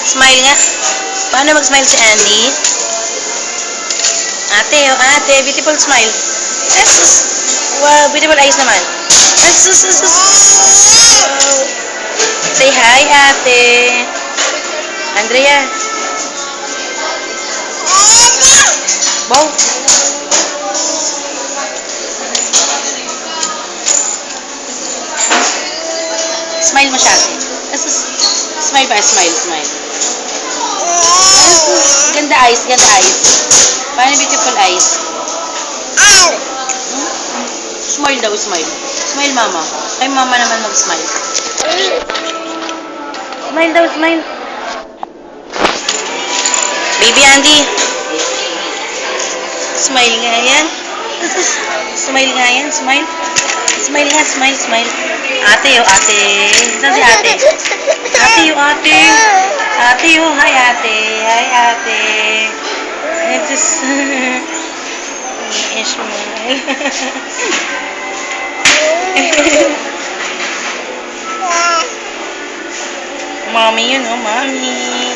Smile nga. Paano mag-smile si Andy? Ate, oh ate, beautiful smile. Asus. Wow, beautiful eyes naman. Asus, asus. Wow. Say hi, ate. Andrea. Wow. Smile mo siya, ate. Asus. Smile ba? Smile, smile. Asus. Ganda eyes, ganda eyes. Paano beautiful eyes? Smile daw, smile. Smile, mama. Ay, mama naman mag-smile. Smile daw, smile. Baby Andy. Smile nga yan. Smile nga yan, smile. Smile nga, smile, smile. Ate, oh, ate. Saan si ate? Ate, oh, ate. Ate, oh, hi, ate. Hi, ate. It's smile. Mommy yun, oh, mommy.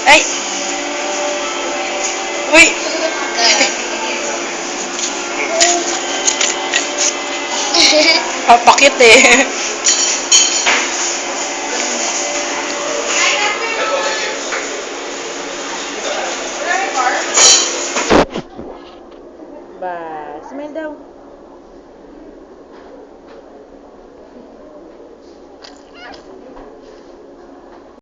Ay! Uy! Papakit eh. Ba, smile daw.